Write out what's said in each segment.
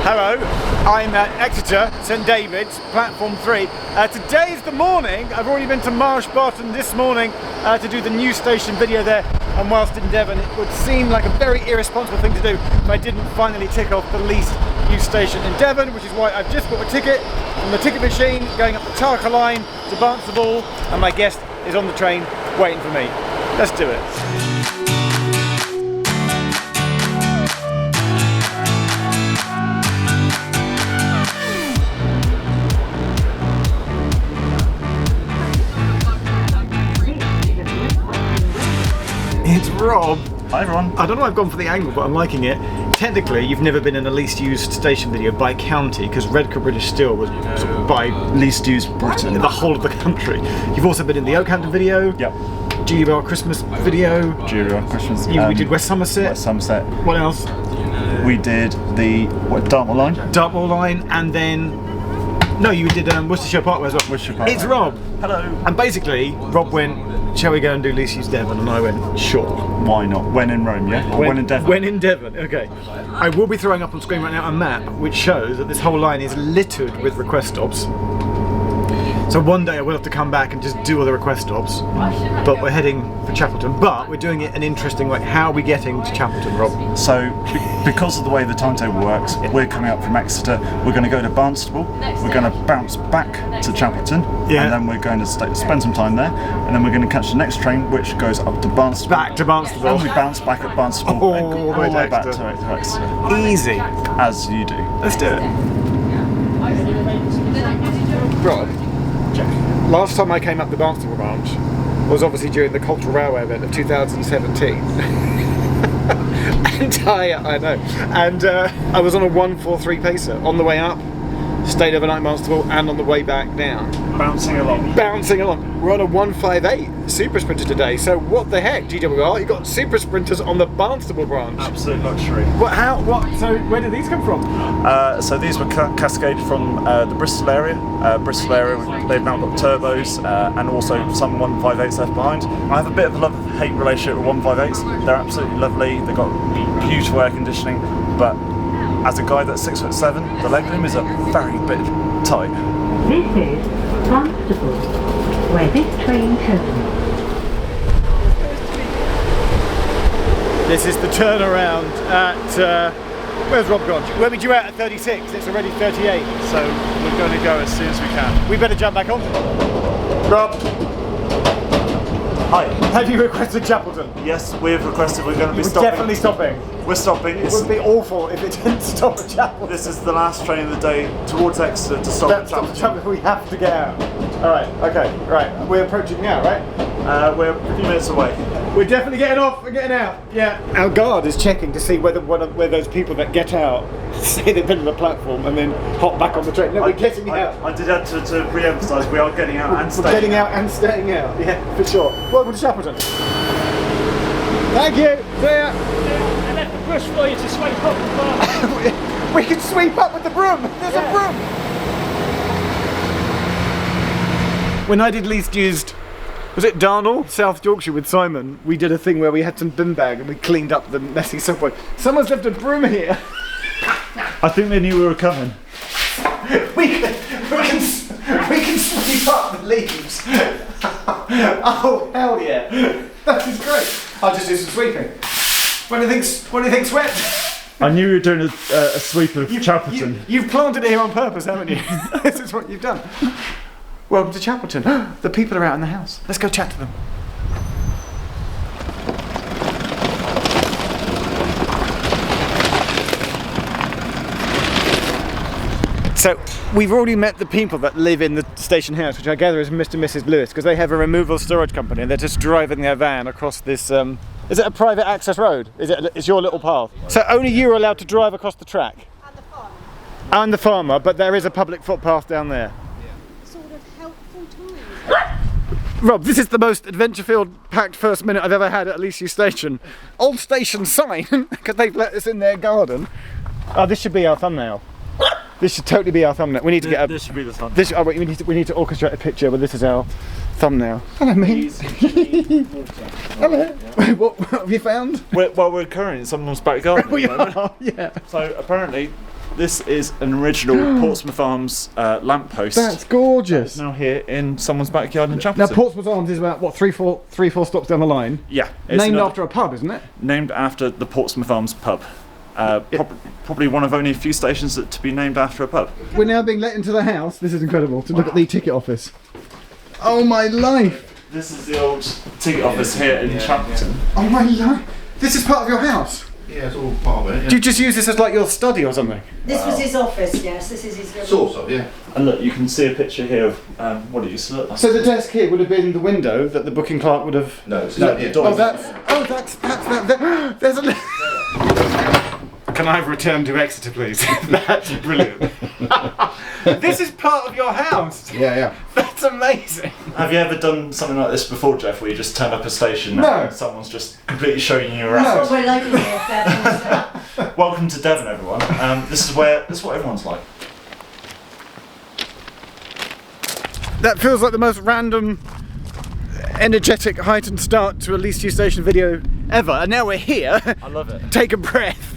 Hello, I'm at Exeter, St David's, platform 3. Today's the morning. I've already been to Marsh Barton this morning to do the new station video there, and whilst in Devon it would seem like a very irresponsible thing to do if I didn't finally tick off the least used station in Devon, which is why I've just bought a ticket from the ticket machine going up the Tarka Line to Barnstable, and my guest is on the train waiting for me. Let's do it. It's Rob. Hi everyone. I don't know why I've gone for the angle, but I'm liking it. Technically, you've never been in a least used station video by county, because Redcar British Steel was sort of by Least used Britain. in the whole of the country. You've also been in the Oakhampton video. Yep. GBR Christmas video. GBR Christmas. We did West Somerset. West Somerset. What else? We did the Dartmoor Line. Dartmoor Line, and then no, you did Worcestershire Parkway as well. Worcestershire Parkway. It's Rob. Hello. And basically, Rob went, shall we go and do least used Devon? And I went, sure. Why not? When in Rome, yeah? Or when in Devon? When in Devon, okay. I will be throwing up on screen right now a map which shows that this whole line is littered with request stops. So one day I will have to come back and just do all the request stops. But we're heading for Chapelton. But we're doing it an interesting way. How are we getting to Chapelton, Rob? So, because of the way the timetable works, we're coming up from Exeter, we're going to go to Barnstable, we're going to bounce back to Chapelton, and then we're going to spend some time there, and then we're going to catch the next train which goes up to Barnstable. Back to Barnstable. And we bounce back at Barnstable and go all the way back to Exeter. Easy. As you do. Let's do it. Rob, last time I came up the Barnstable branch was obviously during the Cultural Railway event of 2017. I know. And I was on a 143 pacer on the way up, stayed overnight in Barnstable, and on the way back down. Bouncing along. Bouncing along. We're on a 158 Super Sprinter today, so what the heck, GWR? You got Super Sprinters on the Barnstable branch. Absolute luxury. So where did these come from? So these were cascaded from the Bristol area. They've now got turbos and also some 158s left behind. I have a bit of a love-hate relationship with 158s. They're absolutely lovely. They've got beautiful air conditioning, but as a guy that's 6'7", the legroom is a very bit tight. This is Barnstable, where this train turns. This is the turnaround at, where's Rob gone? Where were you at 36? It's already 38. So we're going to go as soon as we can. We better jump back on. Rob. Hi. Have you requested Chapelton? Yes, we've requested we're going to be We're stopping. definitely stopping. We're stopping. It would be awful if it didn't stop at Chapelton. This is the last train of the day towards Exeter to stop at Chapelton. We have to get out. Alright, okay, right. We're approaching now, right? We're a few minutes away. We're definitely getting off, we're getting out. Yeah. Our guard is checking to see whether those people that get out say they've been on the platform and then hop back on the train. No, we're getting out. I did have to re-emphasise we are getting out and staying out. Getting out and staying out, yeah, for sure. Welcome to Chapelton. Thank you. See ya. I left the brush for you to sweep up the bar. We can sweep up with the broom. There's a broom. When I did least used, was it Darnall, South Yorkshire with Simon, we did a thing where we had some bin bag and we cleaned up the messy subway. Someone's left a broom here. I think they knew we were coming. we can sweep up the leaves. Oh hell yeah! That is great. I'll just do some sweeping. What do you think, Sweat? I knew you were doing a sweep of Chapelton. You've planted it here on purpose, haven't you? This is what you've done. Welcome to Chapelton. The people are out in the house. Let's go chat to them. So, we've already met the people that live in the station house, which I gather is Mr. and Mrs. Lewis, because they have a removal storage company and they're just driving their van across this, is it a private access road? It's your little path? So only you are allowed to drive across the track? And the farmer. And the farmer, but there is a public footpath down there. Sort of helpful times. Rob, this is the most adventure-filled packed first minute I've ever had at Least Used Station. Old station sign, because they've let us in their garden. Oh, this should be our thumbnail. This should totally be our thumbnail. We need to get a. This should be the thumbnail. Oh, wait, we need to orchestrate a picture, but this is our thumbnail. Hello, mate. Hello. What have you found? We're currently in someone's back garden. We are, yeah. So apparently, This is an original Portsmouth Arms lamppost. That's gorgeous. It's now here in someone's backyard in Now, Chapelton. Portsmouth Arms is about, what, three, four stops down the line? Yeah. It's Named after a pub, isn't it? Named after the Portsmouth Arms pub. Probably one of only a few stations to be named after a pub. We're now being let into the house, this is incredible, to look at the ticket office. Oh my life! This is the old ticket office here in Chapelton. Oh my life! This is part of your house? Yeah, it's all part of it. Yeah. Do you just use this as like your study or something? This was his office, yes. This is his little... Sort of, yeah. And look, you can see a picture here of what it used to look like. So the desk here would have been the window that the booking clerk would have... No, it's not here. There's a... Can I return to Exeter, please? That's brilliant. This is part of your house. Yeah. That's amazing. Have you ever done something like this before, Jeff, where you just turn up a station and someone's just completely showing you around? That's what we're like here, Devon. Welcome to Devon, everyone. This is what everyone's like. That feels like the most random, energetic, heightened start to a least used station video ever. And now we're here. I love it. Take a breath.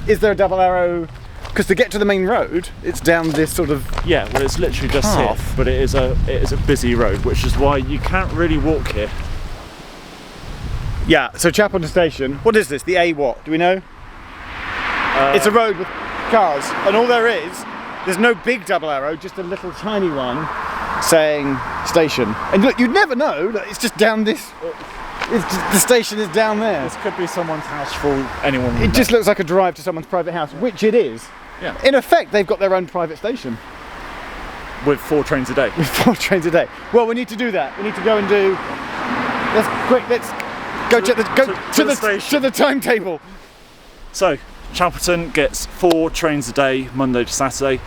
Is there a double arrow? Because to get to the main road, it's down this sort of... Yeah, well, it's literally just path. here, but it is a busy road, which is why you can't really walk here. Yeah, so Chapelton Station. What is this? The A what? Do we know? It's a road with cars, and all there is, there's no big double arrow, just a little tiny one saying station. And look, you'd never know that it's just down this. The station is down there. This could be someone's house for anyone. It just looks like a drive to someone's private house, which it is. Yeah. In effect, they've got their own private station. With 4 trains a day. With 4 trains a day. Well, we need to do that. We need to go and do. Let's go check to the timetable. So, Chapelton gets 4 trains a day, Monday to Saturday,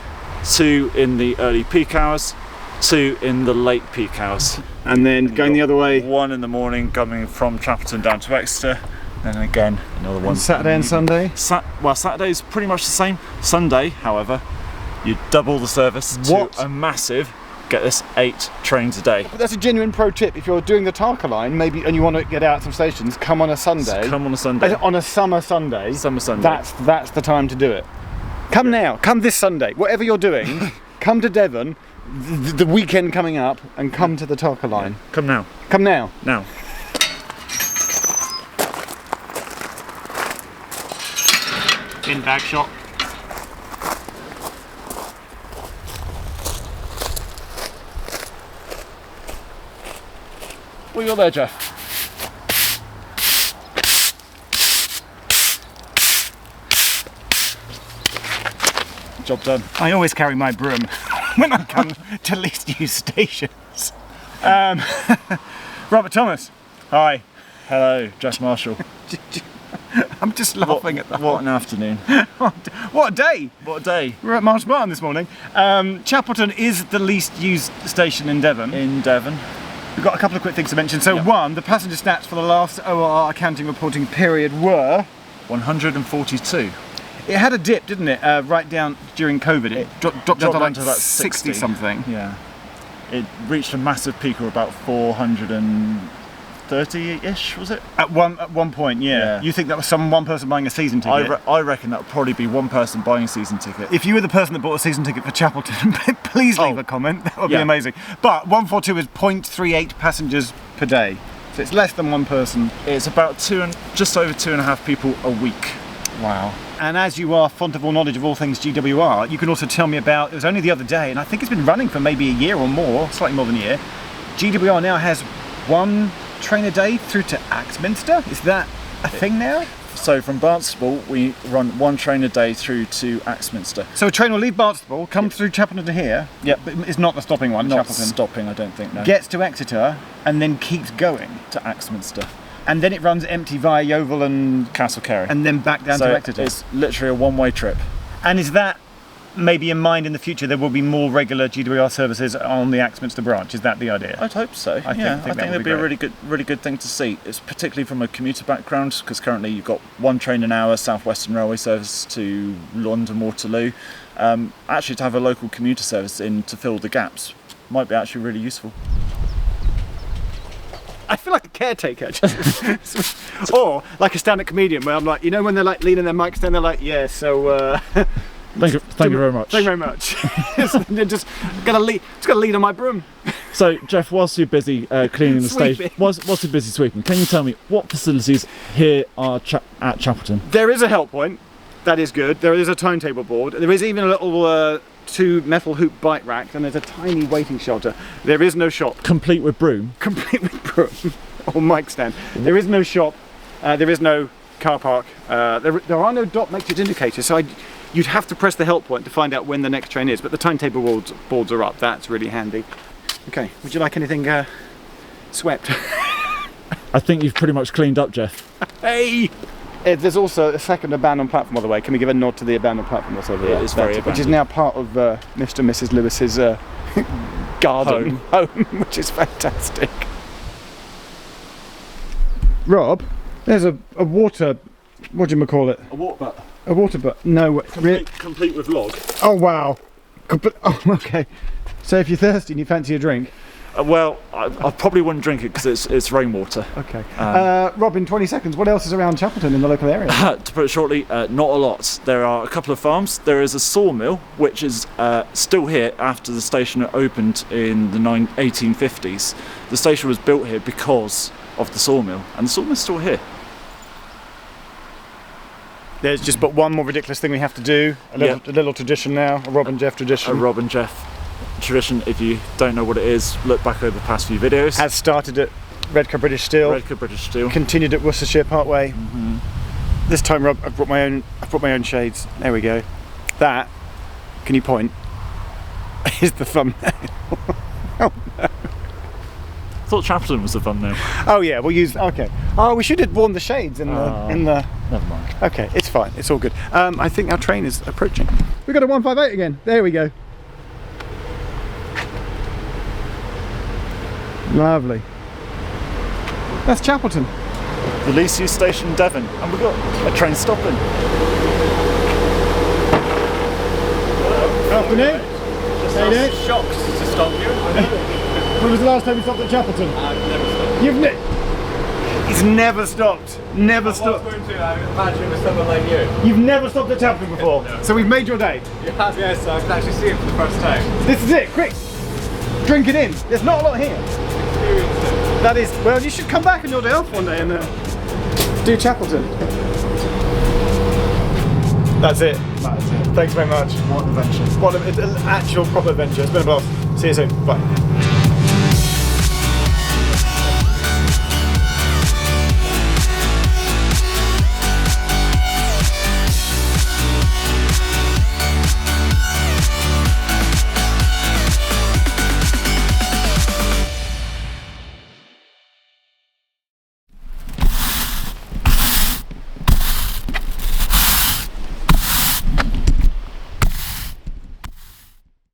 2 in the early peak hours, 2 in the late peak hours. And then going the other way. 1 in the morning coming from Chapelton down to Exeter, and then again another one. Saturday and Sunday? Well, Saturday is pretty much the same. Sunday, however, you double the service to a massive, get this, 8 trains a day. But that's a genuine pro tip. If you're doing the Tarka Line, maybe, and you want to get out some stations, come on a Sunday. Come on a Sunday. On a summer Sunday. Summer Sunday. That's the time to do it. Come now. Come this Sunday. Whatever you're doing, come to Devon. The weekend coming up, and come to the Tarka Line. Come now. Come now. Now. In bag shot. What you got there, Jeff? Job done. I always carry my broom when I come to least used stations. Robert Thomas. Hi. Hello, Jeff Marshall. I'm just laughing at that. What an afternoon. What a day. What a day. We're at Marsh Barton this morning. Chapelton is the least used station in Devon. In Devon. We've got a couple of quick things to mention. So one, the passenger stats for the last OR accounting reporting period were 142. It had a dip, didn't it? Right down during COVID. It dropped down to like about 60 something. Yeah. It reached a massive peak of about 430-ish, was it? At one point, yeah. You think that was one person buying a season ticket? I reckon that would probably be one person buying a season ticket. If you were the person that bought a season ticket for Chapelton, please leave a comment. That would be amazing. But 142 is 0.38 passengers per day. So it's less than one person. It's about just over 2.5 people a week. Wow. And as you are font of all knowledge of all things GWR, you can also tell me about, it was only the other day, and I think it's been running for maybe a year or more, slightly more than a year. GWR now has 1 train a day through to Axminster. Is that a thing now? So from Barnstaple, we run 1 train a day through to Axminster. So a train will leave Barnstaple, come through Chapelton to here. Yep. But it's not the stopping one, Not Chapelton. stopping, I don't think, no. Gets to Exeter, and then keeps going. To Axminster. And then it runs empty via Yeovil and Castle Carey. And then back down to Exeter. It's literally a one-way trip. And is that maybe in mind in the future there will be more regular GWR services on the Axminster branch? Is that the idea? I'd hope so. I think that'd be a really good thing to see. It's particularly from a commuter background, because currently you've got 1 train an hour South Western Railway service to London Waterloo. Actually, to have a local commuter service in to fill the gaps might be actually really useful. I feel like a caretaker, or like a stand-up comedian where I'm like, you know, when they're like leaning their mics down, they're like, yeah, so Thank you very much. Thank you very much. just gotta lead on my broom. So, Jeff, whilst you're busy cleaning the Sweeping. station, whilst you're busy sweeping, can you tell me what facilities here are at Chapelton? There is a help point. That is good. There is a timetable board. There is even a little 2 metal hoop bike rack, and there's a tiny waiting shelter. There is no shop. Complete with broom? Complete with broom or mic stand. There is no shop. There is no car park. There are no dot matrix indicators, so you'd have to press the help point to find out when the next train is, but the timetable boards are up. That's really handy. Okay, would you like anything swept? I think you've pretty much cleaned up, Jeff. Hey! There's also a second abandoned platform on the way. Can we give a nod to the abandoned platform that's over there? It's very Which is now part of Mr. and Mrs. Lewis's garden home, which is fantastic. Rob, there's a water, what do you call it? A water butt. A water butt? No. Complete with log. Oh wow. Oh, okay. So if you're thirsty and you fancy a drink. Well, I probably wouldn't drink it because it's rainwater. Okay. Rob, in 20 seconds, what else is around Chapelton in the local area? To put it shortly, not a lot. There are a couple of farms. There is a sawmill, which is still here after the station opened in the 1850s. The station was built here because of the sawmill, and the sawmill's still here. There's just but one more ridiculous thing we have to do. A little tradition now, a Rob and Jeff tradition. A Rob and Jeff tradition. If you don't know what it is, look back over the past few videos. Has started at Redcar British Steel. Redcar British Steel. Continued at Worcestershire Parkway. This time, Rob, I've brought my own shades. There we go. That, can you point? Is the thumbnail. Oh no. I thought Chapelton was the thumbnail. Oh yeah, we'll use. Okay. Oh, we should have worn the shades in the. Never mind. Okay, it's fine. It's all good. I think our train is approaching. We've got a 158 again. There we go. Lovely. That's Chapelton. The least used station, Devon, and we've got a train stopping. Afternoon. Just shocked to stop you. When was the last time you stopped at Chapelton? I've never stopped. You've He's never stopped. Never stopped. I was going to imagine with someone like you. You've never stopped at Chapelton before. No. So we've made your day. Yes, I can actually see it for the first time. This is it. Quick. Drink it in. There's not a lot here. Experience it. That is, well, you should come back on your day off one day and do Chapelton. That's it. Thanks very much. What an adventure. What an actual proper adventure. It's been a blast. See you soon. Bye.